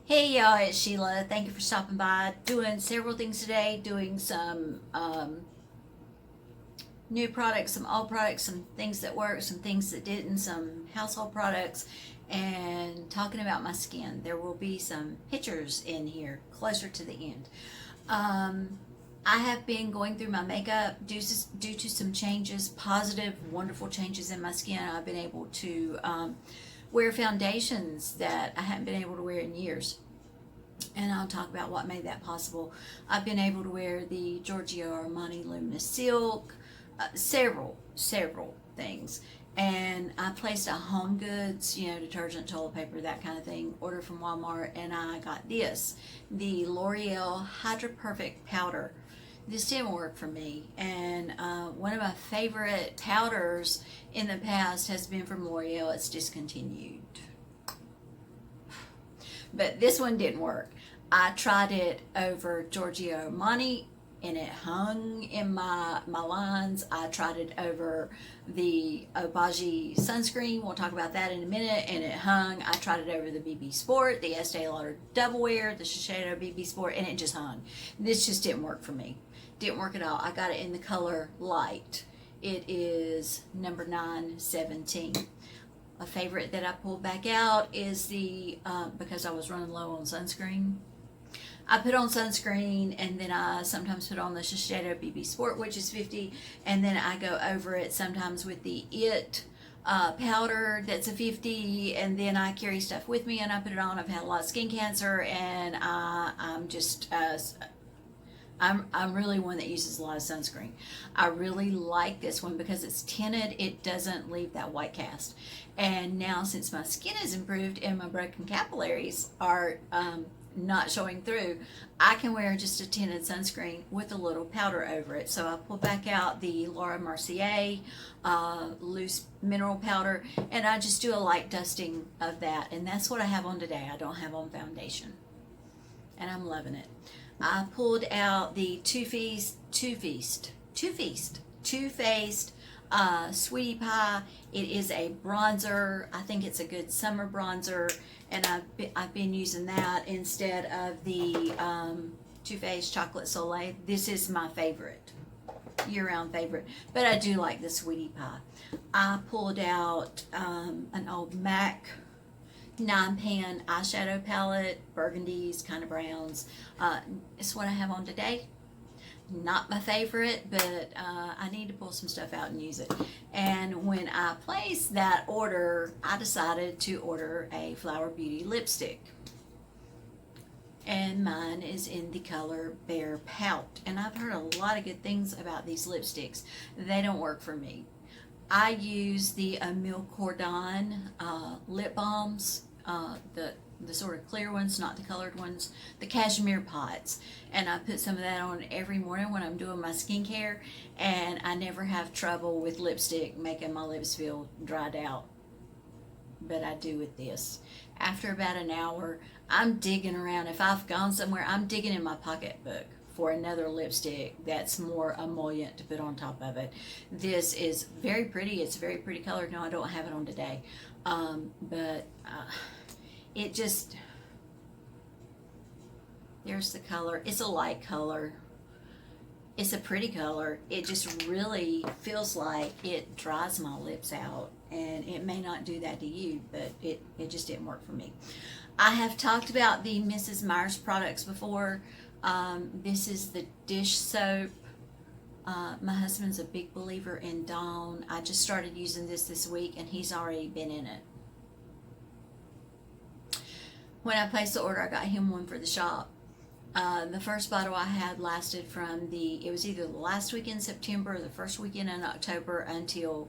Hey y'all, it's Sheila. Thank you for stopping by. Doing several things today, doing some new products, some old products, some things that work, some things that didn't, some household products, and talking about my skin. There will be some pictures in here closer to the end. I have been going through my makeup due to some changes, positive, wonderful changes in my skin. I've been able to wear foundations that I hadn't been able to wear in years. And I'll talk about what made that possible. I've been able to wear the Giorgio Armani Luminous Silk, several things. And I placed a home goods, detergent, toilet paper, that kind of thing, order from Walmart, and I got this, the L'Oreal Hydra Perfect Powder. This didn't work for me, and one of my favorite powders in the past has been from L'Oreal. It's discontinued, but this one didn't work. I tried it over Giorgio Armani and it hung in my lines. I tried it over the Obagi sunscreen. We'll talk about that in a minute, and it hung. I tried it over the BB Sport, the Estee Lauder Double Wear, the Shiseido BB Sport, and it just hung. This just didn't work for me. Didn't work at all. I got it in the color light. It is number 917. A favorite that I pulled back out is the, because I was running low on sunscreen, I put on sunscreen, and then I sometimes put on the Shiseido BB Sport, which is 50, and then I go over it sometimes with the powder that's a 50, and then I carry stuff with me and I put it on. I've had a lot of skin cancer, and I'm just I'm really one that uses a lot of sunscreen. I really like this one because it's tinted. It doesn't leave that white cast. And now, since my skin has improved and my broken capillaries are not showing through, I can wear just a tinted sunscreen with a little powder over it. So I pull back out the Laura Mercier loose mineral powder, and I just do a light dusting of that. And that's what I have on today. I don't have on foundation, and I'm loving it. I pulled out the Too Faced Sweetie Pie. It is a bronzer. I think it's a good summer bronzer, and I've been using that instead of the Too Faced Chocolate Soleil. This is my favorite, year-round favorite, but I do like the Sweetie Pie. I pulled out an old MAC 9-pan eyeshadow palette, burgundies, kind of browns. It's what I have on today. Not my favorite, but I need to pull some stuff out and use it. And when I placed that order, I decided to order a Flower Beauty lipstick. And mine is in the color Bear Pout. And I've heard a lot of good things about these lipsticks. They don't work for me. I use the Emile Cordon lip balms, the sort of clear ones, not the colored ones, the cashmere pots, and I put some of that on every morning when I'm doing my skincare, and I never have trouble with lipstick making my lips feel dried out, but I do with this. After about an hour, I'm digging around. If I've gone somewhere, I'm digging in my pocketbook for another lipstick that's more emollient to put on top of it. This is very pretty. It's a very pretty color. No, I don't have it on today, but it just, there's the color. It's a light color. It's a pretty color. It just really feels like it dries my lips out, and it may not do that to you, but it just didn't work for me. I have talked about the Mrs. Meyer's products before. This is the dish soap. My husband's a big believer in Dawn. I just started using this week, and he's already been in it. When I placed the order, I got him one for the shop. The first bottle I had lasted from it was either the last week in September or the first weekend in October until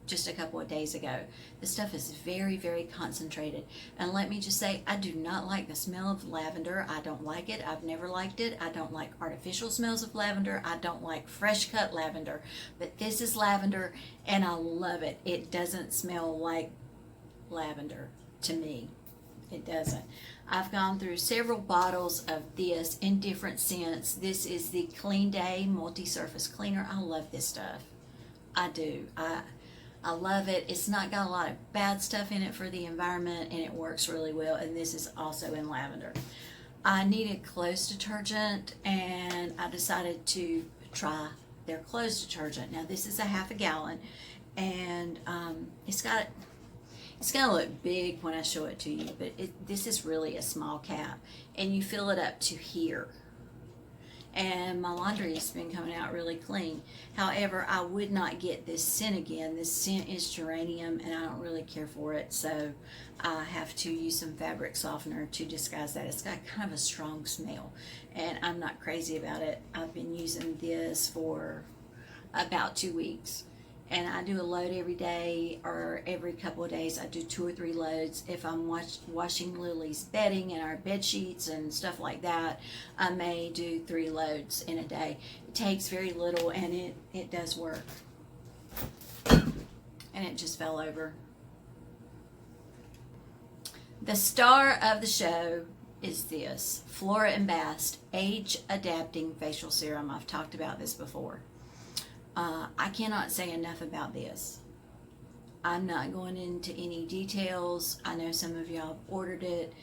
just a couple of days ago. The stuff is very, very concentrated. And let me just say, I do not like the smell of lavender. I don't like it. I've never liked it. I don't like artificial smells of lavender. I don't like fresh cut lavender. But this is lavender, and I love it. It doesn't smell like lavender to me. It doesn't. I've gone through several bottles of this in different scents. This is the Clean Day Multi-Surface Cleaner. I love this stuff. I do. I love it. It's not got a lot of bad stuff in it for the environment, and it works really well. And this is also in lavender. I needed clothes detergent, and I decided to try their clothes detergent. Now this is a half a gallon, and it's got to look big when I show it to you, but this is really a small cap, and you fill it up to here. And my laundry has been coming out really clean. However, I would not get this scent again. This scent is geranium, and I don't really care for it, so I have to use some fabric softener to disguise that. It's got kind of a strong smell, and I'm not crazy about it. I've been using this for about 2 weeks, and I do a load every day, or every couple of days I do 2 or 3 loads. If I'm washing Lily's bedding and our bed sheets and stuff like that, I may do 3 loads in a day. It takes very little, and it does work. And it just fell over. The star of the show is this Flora and Bast Age Adapting Facial Serum. I've talked about this before. I cannot say enough about this. I'm not going into any details. I know some of y'all have ordered it.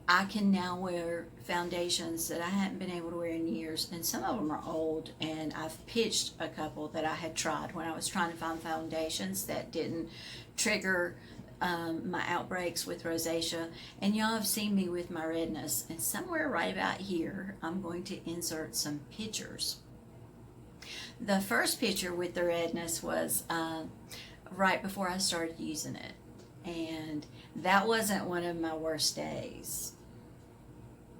I can now wear foundations that I hadn't been able to wear in years, and some of them are old, and I've pitched a couple that I had tried when I was trying to find foundations that didn't trigger my outbreaks with rosacea. And y'all have seen me with my redness, and somewhere right about here I'm going to insert some pictures. The first picture with the redness was right before I started using it, and that wasn't one of my worst days.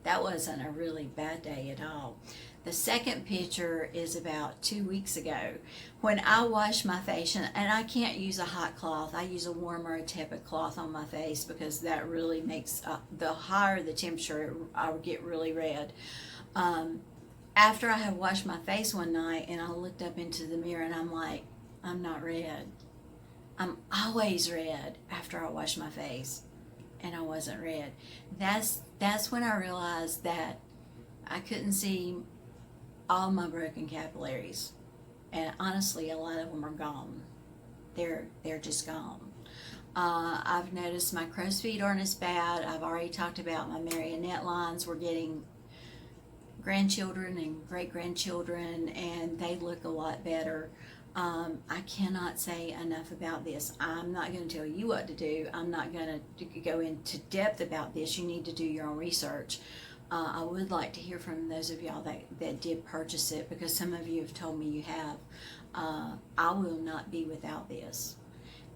That wasn't a really bad day at all. The second picture is about 2 weeks ago when I washed my face, and I can't use a hot cloth. I use a warm or a tepid cloth on my face because that really makes, the higher the temperature, I would get really red. After I had washed my face one night, and I looked up into the mirror, and I'm like, I'm not red. I'm always red after I wash my face, and I wasn't red. That's when I realized that I couldn't see all my broken capillaries, and honestly, a lot of them are gone. They're just gone. I've noticed my crow's feet aren't as bad. I've already talked about my marionette lines. We're getting grandchildren and great-grandchildren, and they look a lot better. I cannot say enough about this. I'm not going to tell you what to do. I'm not going to go into depth about this. You need to do your own research. I would like to hear from those of y'all that did purchase it, because some of you have told me you have. I will not be without this.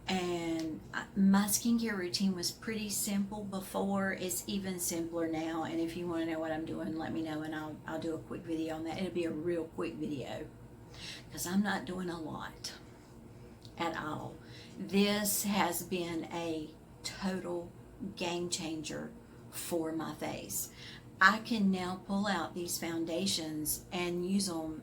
And my skincare routine was pretty simple before. It's even simpler now, and if you want to know what I'm doing, let me know, and I'll do a quick video on that. It'll be a real quick video, because I'm not doing a lot at all. This has been a total game changer for my face. I can now pull out these foundations and use them,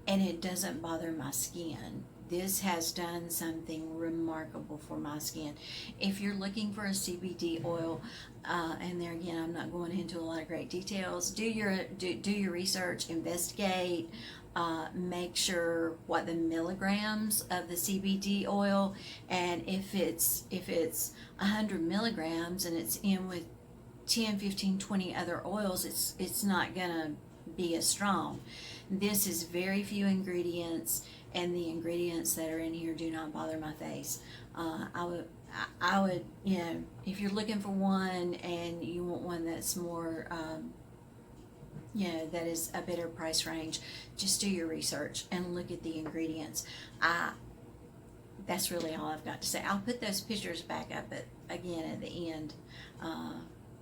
and it doesn't bother my skin. This has done something remarkable for my skin. If you're looking for a CBD oil, and there again, I'm not going into a lot of great details, do your research, investigate, make sure what the milligrams of the CBD oil, and if it's 100 milligrams and it's in with 10, 15, 20 other oils, it's not gonna be as strong. This is very few ingredients, and the ingredients that are in here do not bother my face. I would, you know, if you're looking for one and you want one that's more, you know, that is a better price range, just do your research and look at the ingredients. That's really all I've got to say. I'll put those pictures back up again at the end.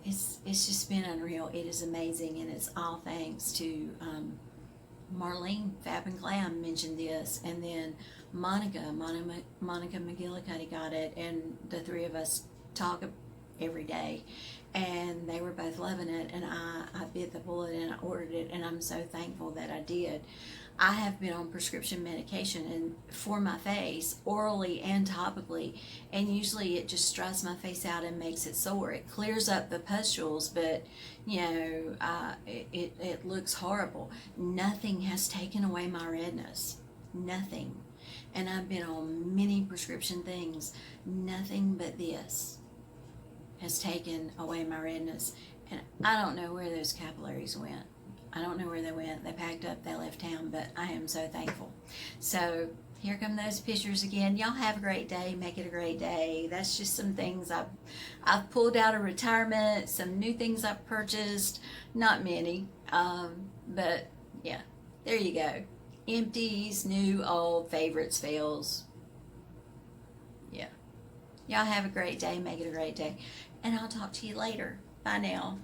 It's just been unreal. It is amazing, and it's all thanks to Marlene Fab and Glam mentioned this, and then Monika McGillicuddy got it, and the three of us talk every day, and they were both loving it, and I bit the bullet and I ordered it, and I'm so thankful that I did. I have been on prescription medication and for my face, orally and topically, and usually it just dries my face out and makes it sore. It clears up the pustules, but you know, it looks horrible. Nothing has taken away my redness. Nothing. and I've been on many prescription things. Nothing but this has taken away my redness, and I don't know where those capillaries went. I don't know where they went. They packed up, they left town, but I am so thankful. So here come those pictures again. Y'all have a great day. Make it a great day. That's just some things I've pulled out of retirement, some new things I've purchased. Not many, but yeah, there you go. Empties, new, old, favorites, fails. Yeah. Y'all have a great day. Make it a great day. And I'll talk to you later. Bye now.